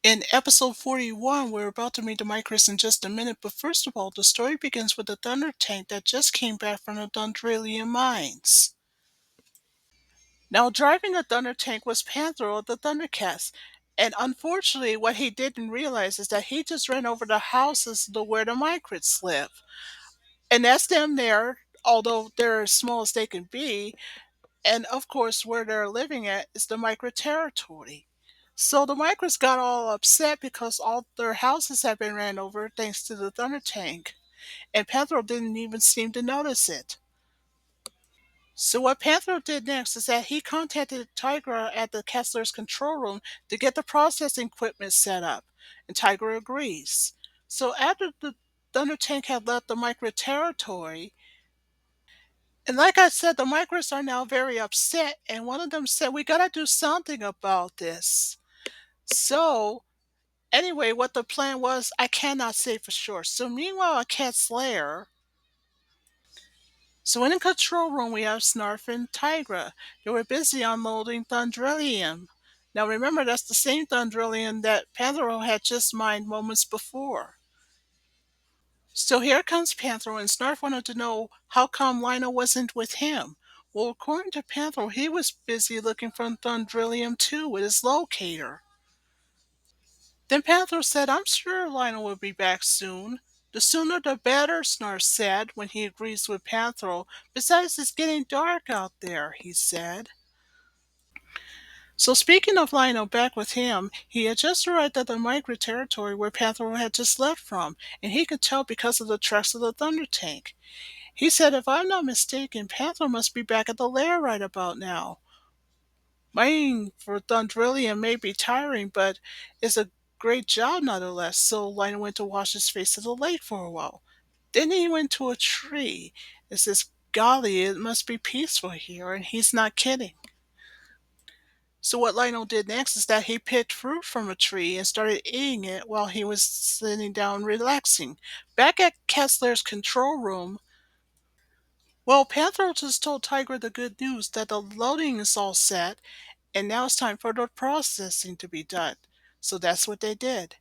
In episode 41, we're about to meet the Micrits in just a minute, but first of all, the story begins with the Thunder Tank that just came back from the Dundrillion mines. Now, driving the Thunder Tank was Panther of the Thundercats, and unfortunately, what he didn't realize is that he just ran over the houses where the Micrits live. And that's them there, although they're as small as they can be, and of course, where they're living at is the Micro territory. So the Micros got all upset because all their houses had been ran over thanks to the Thunder Tank, and Panthro didn't even seem to notice it. So what Panthro did next is that he contacted Tigra at the Kessler's control room to get the processing equipment set up, and Tigra agrees. So after the Thunder Tank had left the Micro territory, and like I said, the migrants are now very upset, and one of them said, "We gotta do something about this." So, anyway, what the plan was, I cannot say for sure. So, meanwhile, at Cat's Lair, so in the control room, we have Snarf and Tigra. They were busy unloading Thundrillium. Now, remember, that's the same Thundrillium that Panthro had just mined moments before. So here comes Panthro, and Snarf wanted to know how come Lionel wasn't with him. Well, according to Panthro, he was busy looking for Thundrillium too with his locator. Then Panthro said, "I'm sure Lionel will be back soon." "The sooner the better," Snarf said when he agrees with Panthro. "Besides, it's getting dark out there," he said. So speaking of Lionel back with him, he had just arrived at the Micro territory where Panthro had just left from, and he could tell because of the tracks of the Thunder Tank. He said, "If I'm not mistaken, Panther must be back at the lair right about now. Mining for Thundrillium may be tiring, but it's a great job nonetheless." So Lionel went to wash his face at the lake for a while. Then he went to a tree. It says, "Golly, it must be peaceful here," and he's not kidding. So what Lionel did next is that he picked fruit from a tree and started eating it while he was sitting down relaxing. Back at Kessler's control room, well, Panther just told Tiger the good news that the loading is all set, and now it's time for the processing to be done. So that's what they did.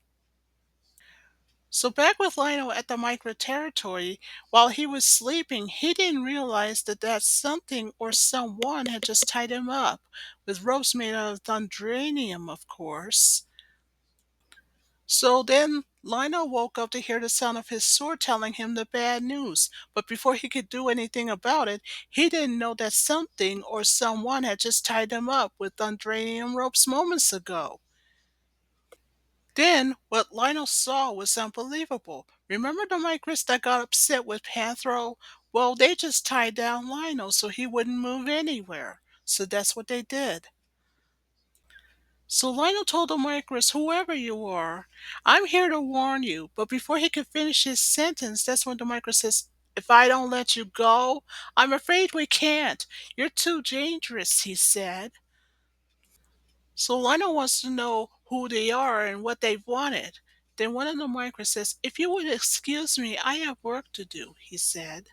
So back with Lionel at the Micro territory, while he was sleeping, he didn't realize that something or someone had just tied him up, with ropes made out of thundrinium, of course. So then Lionel woke up to hear the sound of his sword telling him the bad news. But before he could do anything about it, he didn't know that something or someone had just tied him up with Undranium ropes moments ago. Then what Lionel saw was unbelievable. Remember the migrants that got upset with Panthro? Well, they just tied down Lionel so he wouldn't move anywhere. So that's what they did. So Lionel told the Micrus, "Whoever you are, I'm here to warn you." But before he could finish his sentence, that's when the Micrus says, "If I don't let you go, I'm afraid we can't. You're too dangerous," he said. So Lionel wants to know who they are and what they've wanted. Then one of the Micrus says, "If you would excuse me, I have work to do," he said.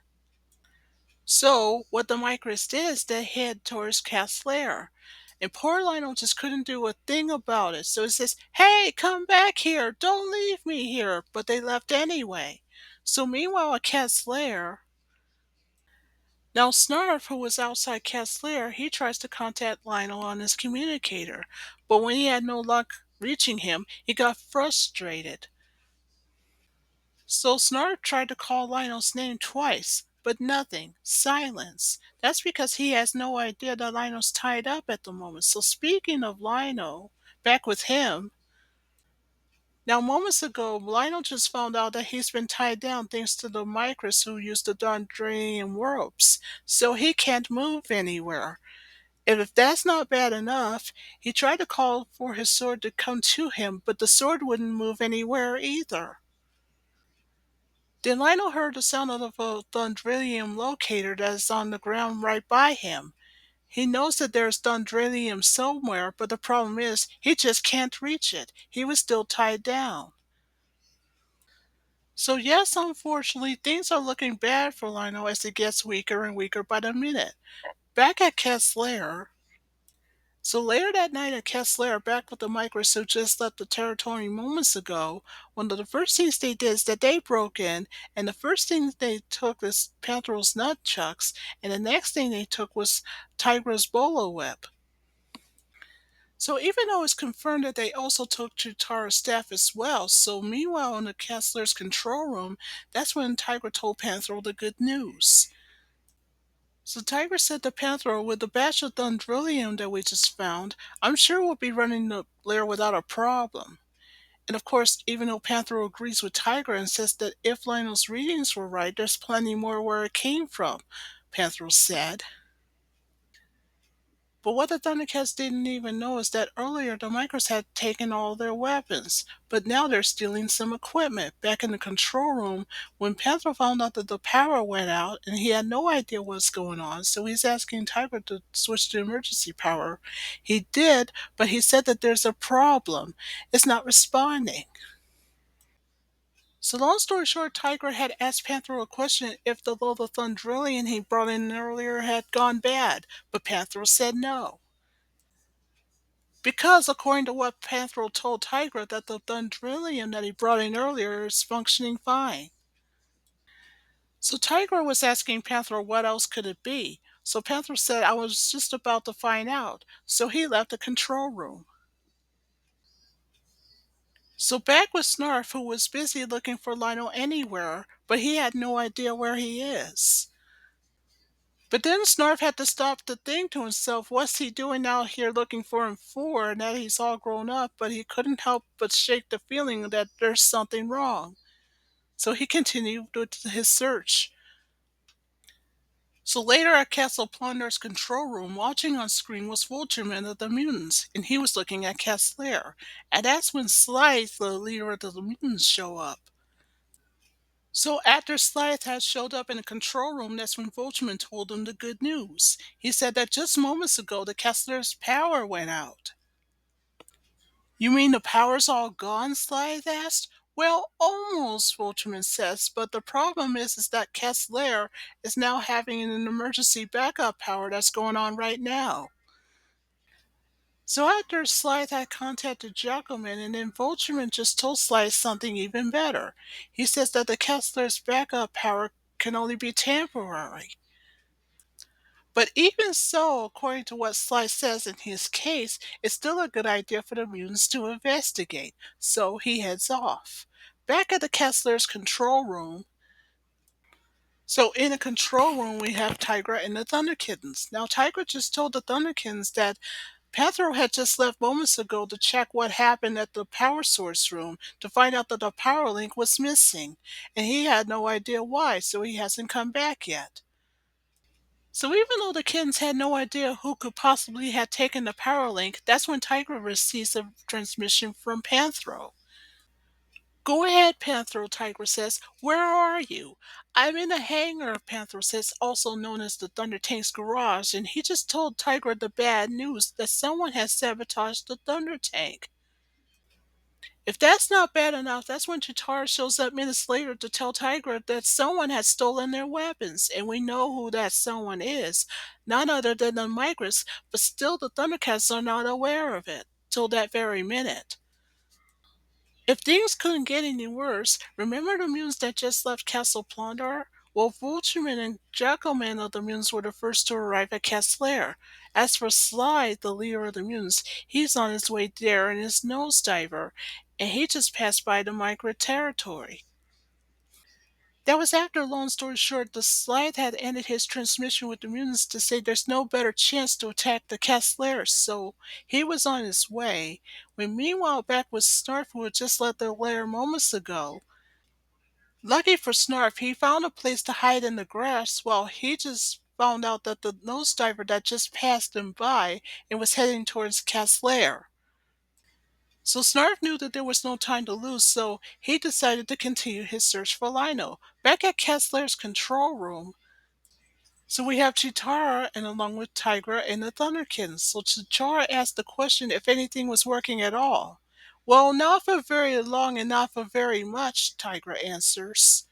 So what the Micrus did is they head towards Cat's lair. And poor Lionel just couldn't do a thing about it. So he says, "Hey, come back here. Don't leave me here." But they left anyway. So meanwhile at Cat's lair, now Snarf, who was outside Cat's lair, he tries to contact Lionel on his communicator. But when he had no luck reaching him, he got frustrated. So Snarf tried to call Lionel's name twice, but nothing. Silence. That's because he has no idea that Lionel's tied up at the moment. So speaking of Lionel, back with him. Now moments ago, Lionel just found out that he's been tied down thanks to the Micros who used the Dondrian ropes. So he can't move anywhere. And if that's not bad enough, he tried to call for his sword to come to him, but the sword wouldn't move anywhere either. Then Lionel heard the sound of a Thundrillium locator that is on the ground right by him. He knows that there's Thundrillium somewhere, but the problem is he just can't reach it. He was still tied down. So yes, unfortunately, things are looking bad for Lionel as he gets weaker and weaker by the minute. Back at Cat's lair, So later that night at Kessler, back with the Micrits who just left the territory moments ago, one of the first things they did is that they broke in, and the first thing they took was Panthero's nunchucks, and the next thing they took was Tigra's bolo whip. So even though it's confirmed that they also took Chitara's staff as well, so meanwhile in the Kessler's control room, that's when Tigra told Panthro the good news. So Tiger said to Panthro, with the batch of Thundrillium that we just found, I'm sure we'll be running the lair without a problem. And of course, even though Panthro agrees with Tiger and says that if Lionel's readings were right, there's plenty more where it came from, Panthro said. But what the Thundercats didn't even know is that earlier the Micros had taken all their weapons, but now they're stealing some equipment. Back in the control room, when Panther found out that the power went out and he had no idea what's going on, so he's asking Tiger to switch to emergency power. He did, but he said that there's a problem. It's not responding. So long story short, Tiger had asked Panther a question if the Lola Thundrillion he brought in earlier had gone bad, but Panther said no. Because, according to what Panthro told Tigra, that the Thundrillium that he brought in earlier is functioning fine. So Tigra was asking Panthro what else could it be. So Panthro said, I was just about to find out. So he left the control room. So back with Snarf, who was busy looking for Lionel anywhere, but he had no idea where he is. But then Snarf had to stop to think to himself, what's he doing out here looking for him for, now that he's all grown up, but he couldn't help but shake the feeling that there's something wrong. So he continued with his search. So later at Castle Plunder's control room, watching on screen was Vultureman of the mutants, and he was looking at Castlear. And that's when Slythe, the leader of the mutants, show up. So after Slythe had showed up in the control room, that's when Vultureman told him the good news. He said that just moments ago the Kessler's power went out. You mean the power's all gone? Slythe asked. Well, almost, Vultureman says, but the problem is that Kessler is now having an emergency backup power that's going on right now. So after Slythe had contacted Jackalman, and then Vultureman just told Slythe something even better. He says that the Kessler's backup power can only be temporary. But even so, according to what Sly says in his case, it's still a good idea for the mutants to investigate, so he heads off. Back at the Kessler's control room, so in the control room we have Tigra and the Thunder Kittens. Now Tigra just told the Thunder Kittens that Panthro had just left moments ago to check what happened at the power source room to find out that the power link was missing, and he had no idea why, so he hasn't come back yet. So even though the kittens had no idea who could possibly have taken the power link, that's when Tigra receives a transmission from Panthro. Go ahead, Panthro, Tigra says. Where are you? I'm in the hangar, Panthro says, also known as the Thunder Tank's garage, and he just told Tigra the bad news that someone has sabotaged the Thunder Tank. If that's not bad enough, that's when Chitara shows up minutes later to tell Tigra that someone has stolen their weapons, and we know who that someone is. None other than the Micrits, but still the Thundercats are not aware of it, till that very minute. If things couldn't get any worse, remember the mutants that just left Castle Plondar? Well, Vultureman and Jackalman of the mutants were the first to arrive at Castlair. As for Sly, the leader of the mutants, he's on his way there in his nosediver, and he just passed by the Micro territory. That was after, long story short, the Slythe had ended his transmission with the mutants to say there's no better chance to attack the Castlairs, so he was on his way. When meanwhile back with Snarf, who had just left the lair moments ago. Lucky for Snarf, he found a place to hide in the grass while he just found out that the nosediver that just passed him by and was heading towards Castlair. So Snarf knew that there was no time to lose, so he decided to continue his search for Lino. Back at Kessler's control room, so we have Chitara and along with Tigra and the Thunderkins. So Chitara asked the question if anything was working at all. Well, not for very long and not for very much, Tigra answers.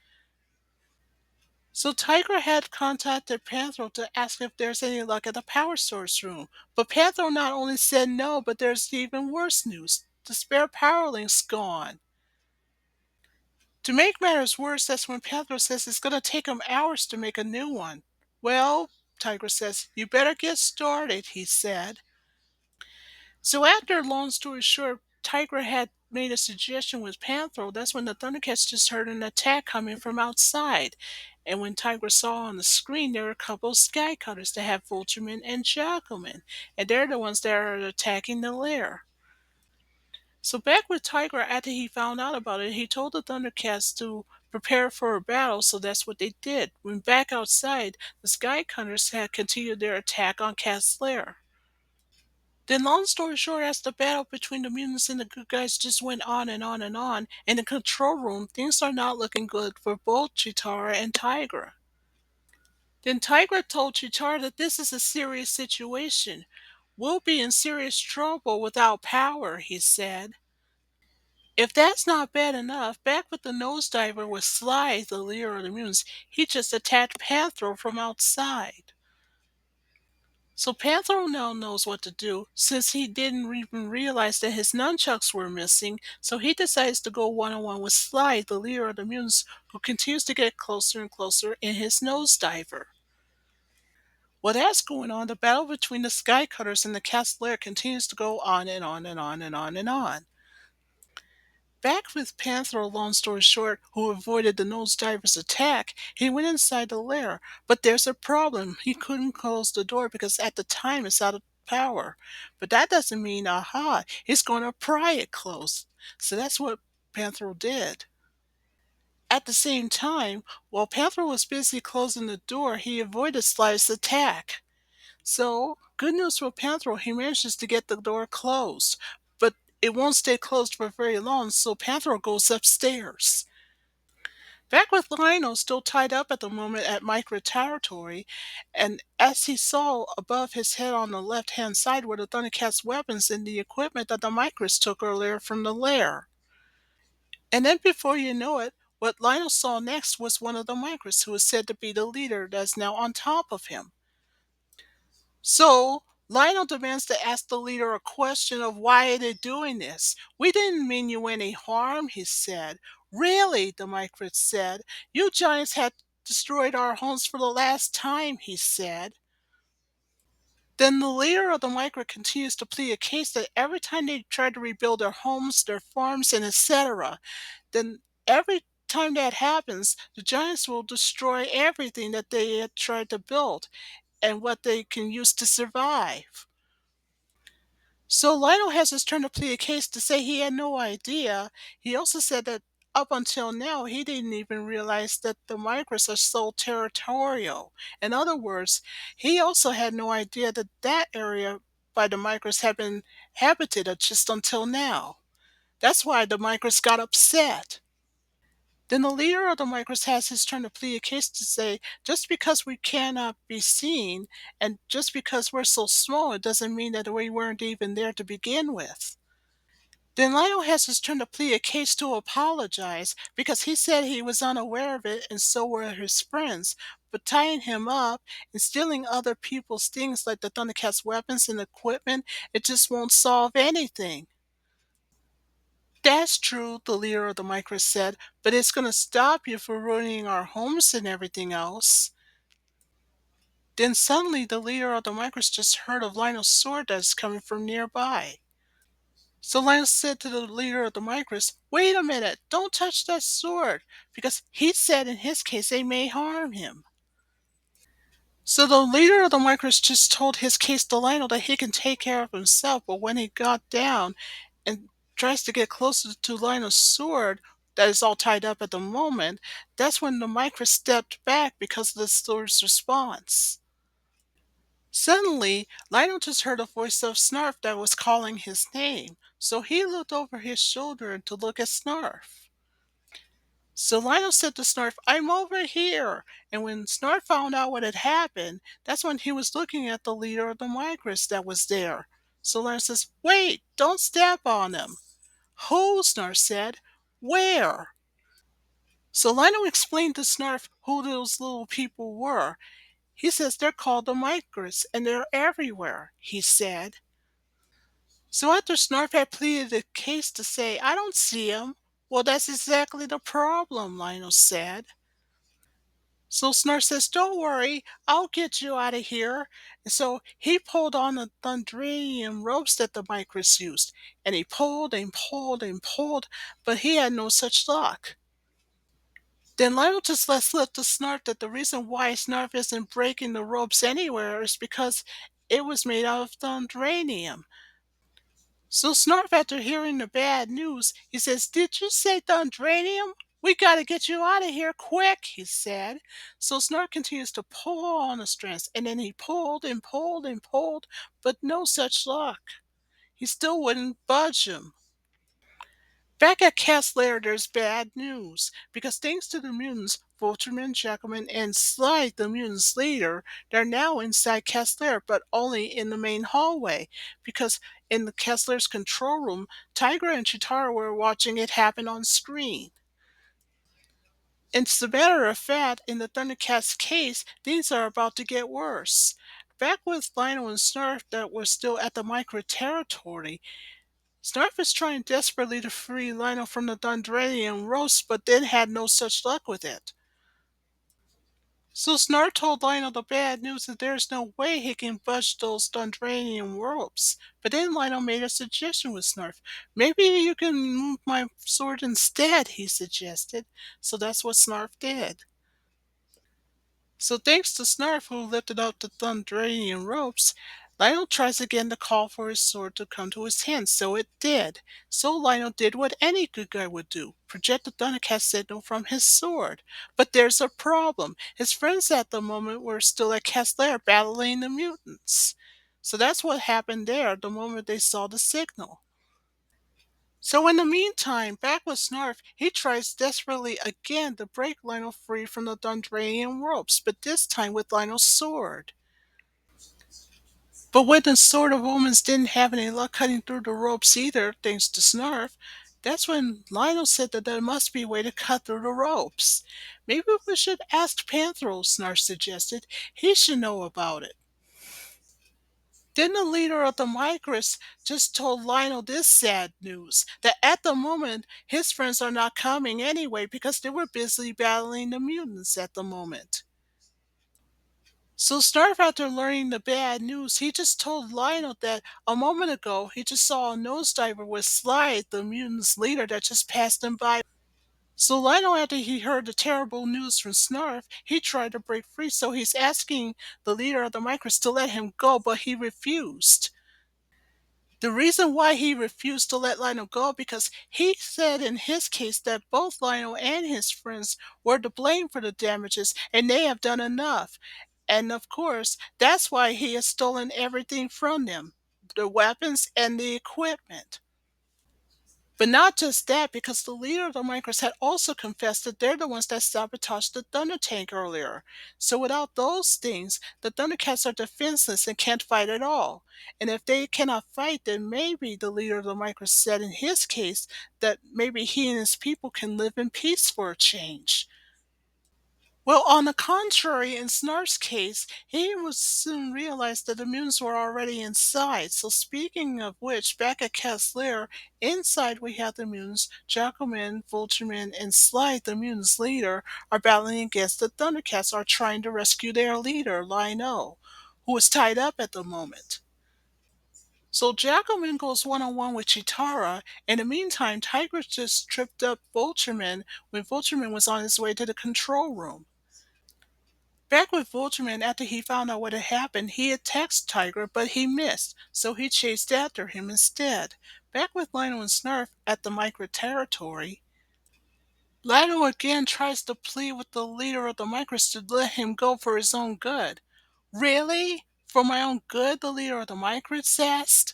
So Tiger had contacted Panthro to ask if there's any luck at the power source room. But Panthro not only said no, but there's even worse news. The spare power link's gone. To make matters worse, that's when Panthro says it's going to take him hours to make a new one. Well, Tiger says, you better get started, he said. So after, long story short, Tiger had made a suggestion with Panthro. That's when the Thundercats just heard an attack coming from outside. And when Tiger saw on the screen, there were a couple of Skycutters that have Vulturemen and Jugglemen. And they're the ones that are attacking the lair. So back with Tiger, after he found out about it, he told the Thundercats to prepare for a battle, so that's what they did. When back outside, the Skycutters had continued their attack on Cat's lair. Then, long story short, as the battle between the mutants and the good guys just went on and on and on, in the control room, things are not looking good for both Chitara and Tigra. Then Tigra told Chitara that this is a serious situation. We'll be in serious trouble without power, he said. If that's not bad enough, back with the nosediver with Sly, the leader of the mutants, he just attacked Panthro from outside. So Panthro now knows what to do, since he didn't even realize that his nunchucks were missing, so he decides to go one-on-one with Sly, the leader of the mutants, who continues to get closer and closer in his nosediver. While that's going on, the battle between the Skycutters and the Cat's Lair continues to go on and on and on and on and on. Back with Panther, long story short, who avoided the nosediver's attack, he went inside the lair. But there's a problem. He couldn't close the door because at the time it's out of power. But that doesn't mean, aha, he's going to pry it closed. So that's what Panther did. At the same time, while Panther was busy closing the door, he avoided Sly's attack. So, good news for Panthro, he manages to get the door closed. But it won't stay closed for very long, so Panthro goes upstairs. Back with Lionel still tied up at the moment at Micro territory, and as he saw above his head on the left-hand side were the Thundercats' weapons and the equipment that the Micrits took earlier from the lair. And then before you know it, what Lionel saw next was one of the Micrits who was said to be the leader that's now on top of him. So, Lionel demands to ask the leader a question of why they're doing this. We didn't mean you any harm, he said. Really, the Micrits said. You giants had destroyed our homes for the last time, he said. Then the leader of the Micrit continues to plead a case that every time they try to rebuild their homes, their farms, and etc., then every time that happens, the giants will destroy everything that they had tried to build and what they can use to survive. So Lionel has his turn to plead a case to say he had no idea. He also said that up until now he didn't even realize that the migrants are so territorial. In other words, he also had no idea that that area by the migrants had been habited just until now. That's why the migrants got upset. Then the leader of the Micrits has his turn to plead a case to say, just because we cannot be seen and just because we're so small, it doesn't mean that we weren't even there to begin with. Then Lionel has his turn to plead a case to apologize because he said he was unaware of it and so were his friends. But tying him up and stealing other people's things like the Thundercats' weapons and equipment, it just won't solve anything. That's true, the leader of the Micro said, but it's going to stop you from ruining our homes and everything else. Then suddenly the leader of the Micros just heard of Lionel's sword that's coming from nearby. So Lionel said to the leader of the Micros, wait a minute, don't touch that sword, because he said in his case they may harm him. So the leader of the Micros just told his case to Lionel that he can take care of himself, but when he got down and tries to get closer to Lionel's sword that is all tied up at the moment, that's when the Micros stepped back because of the sword's response. Suddenly, Lionel just heard a voice of Snarf that was calling his name, so he looked over his shoulder to look at Snarf. So Lionel said to Snarf, I'm over here. And when Snarf found out what had happened, that's when he was looking at the leader of the migrants that was there. So Lionel says, wait, don't step on him. Who? Snarf said. Where? So Lionel explained to Snarf who those little people were. He says they're called the Micrits, and they're everywhere, he said. So after Snarf had pleaded the case to say, I don't see 'em. Well, that's exactly the problem, Lionel said. So Snarf says, don't worry, I'll get you out of here. And so he pulled on the Thunderian ropes that the Micrits used, and he pulled and pulled and pulled, but he had no such luck. Then Lionel just let slip to Snarf that the reason why Snarf isn't breaking the ropes anywhere is because it was made out of Thunderanium. So Snarf, after hearing the bad news, he says, did you say Thunderanium? We gotta get you out of here quick, he said. So Snarf continues to pull on the strands, and then he pulled and pulled and pulled, but no such luck. He still wouldn't budge him. Back at Cat's Lair, there's bad news, because thanks to the mutants, Volterman, Jackalman, and Slide, the mutants' leader, they're now inside Cat's Lair, but only in the main hallway, because in the Cat's Lair's control room, Tigra and Chitara were watching it happen on screen. And as a matter of fact, in the Thundercats case, things are about to get worse. Back with Lionel and Snarf that were still at the micro territory, Snarf is trying desperately to free Lionel from the Dundrennian ropes, but then had no such luck with it. So Snarf told Lionel the bad news that there's no way he can budge those Dundrennian ropes. But then Lionel made a suggestion with Snarf. Maybe you can move my sword instead, he suggested. So that's what Snarf did. So thanks to Snarf, who lifted up the Thunderanian ropes, Lionel tries again to call for his sword to come to his hand, so it did. So Lionel did what any good guy would do, project the Thundercat signal from his sword. But there's a problem. His friends at the moment were still at Cat's Lair battling the mutants. So that's what happened there the moment they saw the signal. So in the meantime, back with Snarf, he tries desperately again to break Lionel free from the Dundranian ropes, but this time with Lionel's sword. But when the Sword of Omens didn't have any luck cutting through the ropes either, thanks to Snarf, that's when Lionel said that there must be a way to cut through the ropes. Maybe we should ask Panthro, Snarf suggested. He should know about it. Then the leader of the Micrits just told Lionel this sad news, that at the moment his friends are not coming anyway because they were busy battling the mutants at the moment. So Snarf, after learning the bad news, he just told Lionel that a moment ago he just saw a nosediver with Slide, the mutants' leader, that just passed him by. So Lionel, after he heard the terrible news from Snarf, he tried to break free, so he's asking the leader of the Micrits to let him go, but he refused. The reason why he refused to let Lionel go because he said in his case that both Lionel and his friends were to blame for the damages and they have done enough. And of course, that's why he has stolen everything from them, the weapons and the equipment. But not just that, because the leader of the Micros had also confessed that they're the ones that sabotaged the Thunder Tank earlier. So without those things, the Thundercats are defenseless and can't fight at all. And if they cannot fight, then maybe the leader of the Micros said in his case that maybe he and his people can live in peace for a change. Well, on the contrary, in Snarf's case, he would soon realize that the mutants were already inside. So speaking of which, back at Cat's Lair, inside we have the mutants, Jackalman, Vultureman, and Slide, the mutants' leader, are battling against the Thundercats, are trying to rescue their leader, Lionel, who is tied up at the moment. So Jackalman goes one-on-one with Chitara. In the meantime, Tiger just tripped up Vultureman when Vultureman was on his way to the control room. Back with Volterman, after he found out what had happened, he attacked Tiger, but he missed, so he chased after him instead. Back with Lionel and Snarf at the Micro territory, Lionel again tries to plead with the leader of the Micros to let him go for his own good. Really? For my own good? The leader of the Micros asked.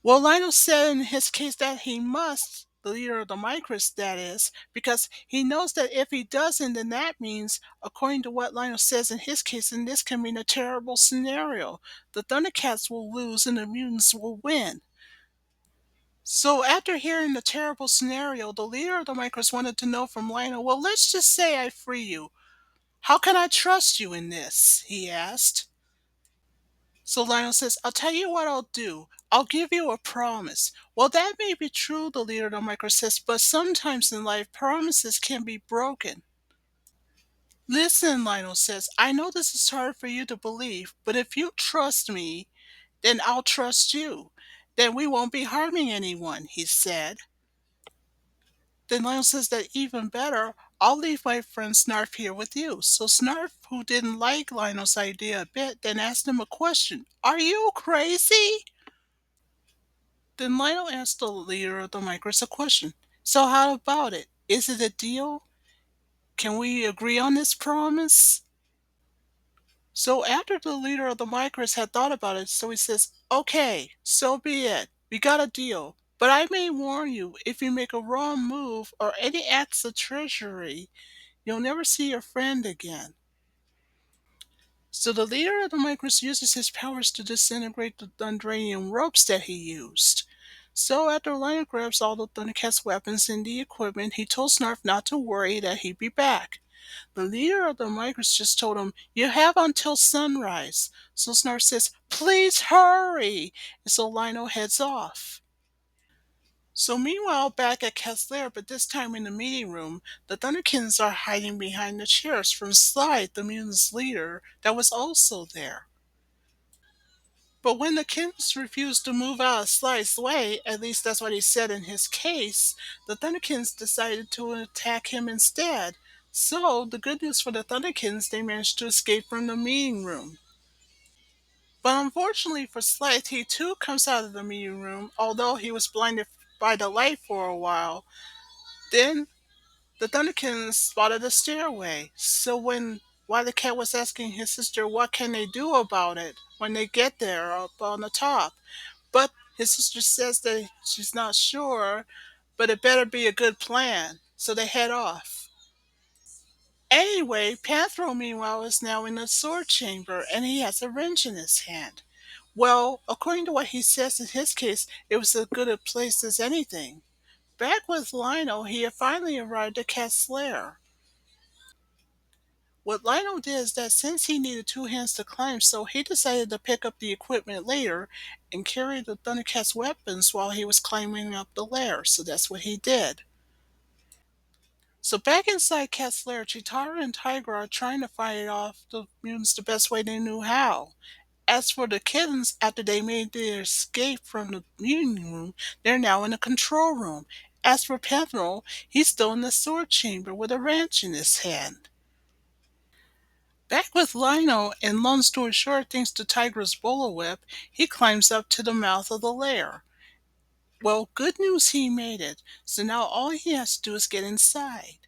Well, Lionel said in his case that he must, the leader of the Micros, that is, because he knows that if he doesn't, then that means, according to what Lionel says in his case, then this can mean a terrible scenario. The Thundercats will lose and the mutants will win. So after hearing the terrible scenario, the leader of the Micros wanted to know from Lionel, well, let's just say I free you. How can I trust you in this? He asked. So Lionel says, I'll tell you what I'll do. I'll give you a promise. Well, that may be true, the leader of the Micro says, but sometimes in life, promises can be broken. Listen, Lionel says, I know this is hard for you to believe, but if you trust me, then I'll trust you. Then we won't be harming anyone, he said. Then Lionel says that even better, I'll leave my friend Snarf here with you. So Snarf, who didn't like Lionel's idea a bit, then asked him a question. Are you crazy? Then Lionel asked the leader of the Micros a question. So how about it? Is it a deal? Can we agree on this promise? So after the leader of the Micros had thought about it, so he says, okay, so be it. We got a deal. But I may warn you, if you make a wrong move or any acts of treachery, you'll never see your friend again. So the leader of the Micros uses his powers to disintegrate the Thundranium ropes that he used. So after Lionel grabs all the Thundercats' weapons and the equipment, he told Snarf not to worry, that he'd be back. The leader of the Migrants just told him, you have until sunrise. So Snarf says, please hurry. And so Lionel heads off. So meanwhile, back at Cat's lair, but this time in the meeting room, the Thunderkins are hiding behind the chairs from Slide, the mutant's leader, that was also there. But when the Kins refused to move out of Slide's way, at least that's what he said in his case, the Thunderkins decided to attack him instead. So, the good news for the Thunderkins, they managed to escape from the meeting room. But unfortunately for Slide, he too comes out of the meeting room, although he was blinded by the light for a while. Then the Thunderkins spotted a stairway. So when Wily Cat was asking his sister what can they do about it when they get there up on the top, but his sister says that she's not sure, but it better be a good plan. So they head off. Anyway, Panthro meanwhile is now in the sword chamber and he has a wrench in his hand. Well, according to what he says in his case, it was as good a place as anything. Back with Lionel, he had finally arrived at Cat's lair. What Lionel did is that since he needed two hands to climb, so he decided to pick up the equipment later and carry the Thundercat's weapons while he was climbing up the lair. So that's what he did. So back inside Cat's lair, Chitara and Tiger are trying to fight off the mutants the best way they knew how. As for the kittens, after they made their escape from the meeting room, they're now in the control room. As for Pantherol, he's still in the sword chamber with a wrench in his hand. Back with Lionel, and long story short, thanks to Tiger's bolo whip, he climbs up to the mouth of the lair. Well, good news, he made it, so now all he has to do is get inside.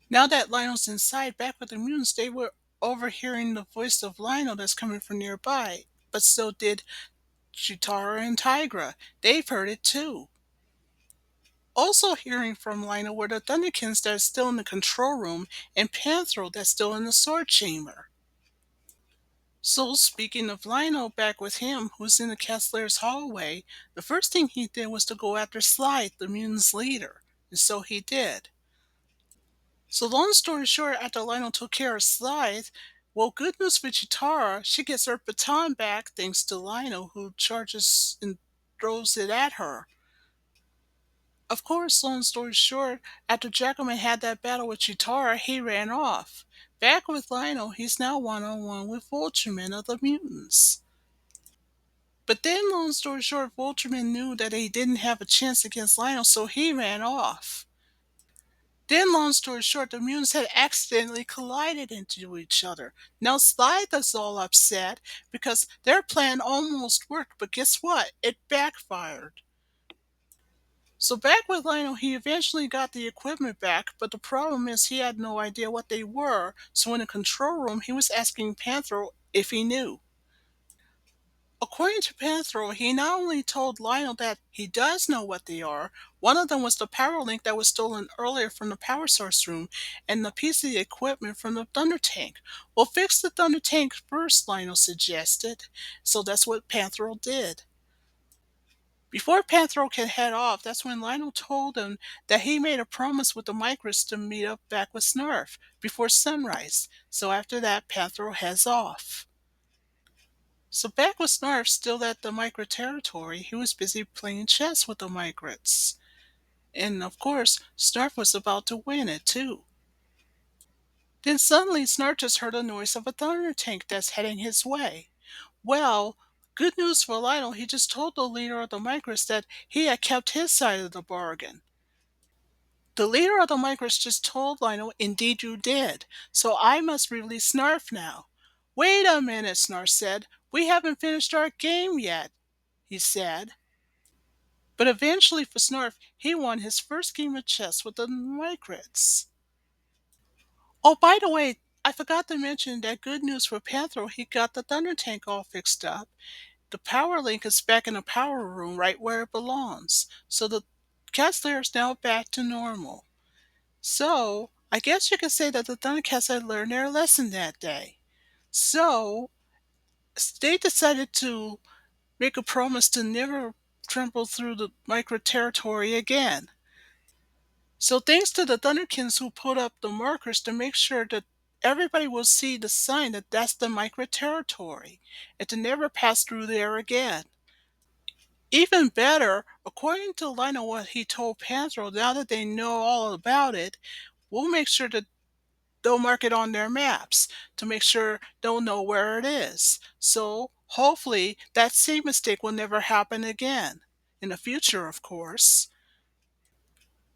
Now that Lionel's inside, back with the mutants, they were overhearing the voice of Lionel that's coming from nearby, but so did Chitara and Tigra. They've heard it too. Also hearing from Lionel were the Thunderkins that are still in the control room and Panthro that's still in the sword chamber. So, speaking of Lionel, back with him, who's in the Castler's hallway, the first thing he did was to go after Slide, the mutant's leader. And so he did. So, long story short, after Lionel took care of Slide, well, good news for Chitara, she gets her baton back thanks to Lionel, who charges and throws it at her. Of course, long story short, after Jackalman had that battle with Chitara, he ran off. Back with Lionel, he's now one-on-one with Vultureman of the mutants. But then, long story short, Vultureman knew that he didn't have a chance against Lionel, so he ran off. Then, long story short, the mutants had accidentally collided into each other. Now Slide is all upset because their plan almost worked, but guess what? It backfired. So back with Lionel, he eventually got the equipment back, but the problem is he had no idea what they were, so in the control room he was asking Panthro if he knew. According to Panthro, he not only told Lionel that he does know what they are, one of them was the power link that was stolen earlier from the power source room, and the piece of the equipment from the Thunder Tank. Well, fix the Thunder Tank first, Lionel suggested. So that's what Panthro did. Before Panthro could head off, that's when Lionel told him that he made a promise with the Micrits to meet up back with Snarf before sunrise. So after that, Panthro heads off. So back with Snarf still at the Micrit territory, he was busy playing chess with the Micrits. And of course, Snarf was about to win it too. Then suddenly Snarf just heard a noise of a thunder tank that's heading his way. Well, good news for Lionel, he just told the leader of the Migrants that he had kept his side of the bargain. The leader of the Migrants just told Lionel, indeed you did, so I must release Snarf now. Wait a minute, Snarf said. We haven't finished our game yet, he said. But eventually for Snarf, he won his first game of chess with the Migrants. Oh, by the way, I forgot to mention that good news for Panthro, he got the Thunder Tank all fixed up. The power link is back in the power room right where it belongs. So the cat layer is now back to normal. So I guess you could say that the Thundercats had learned their lesson that day. So they decided to make a promise to never trample through the micro territory again. So thanks to the Thunderkins who put up the markers to make sure that everybody will see the sign that that's the micro territory and to never pass through there again. Even better, according to Lionel what he told Panthro, now that they know all about it, we'll make sure that they'll mark it on their maps to make sure they'll know where it is. So hopefully that same mistake will never happen again. In the future, of course.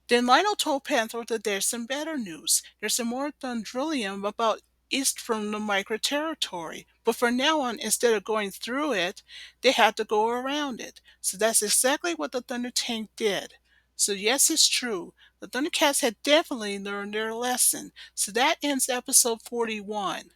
Then Lionel told Panther that there's some better news. There's some more Thundrillium about east from the Micro territory. But from now on, instead of going through it, they had to go around it. So that's exactly what the Thunder Tank did. So yes, it's true. The Thundercats had definitely learned their lesson. So that ends episode 41.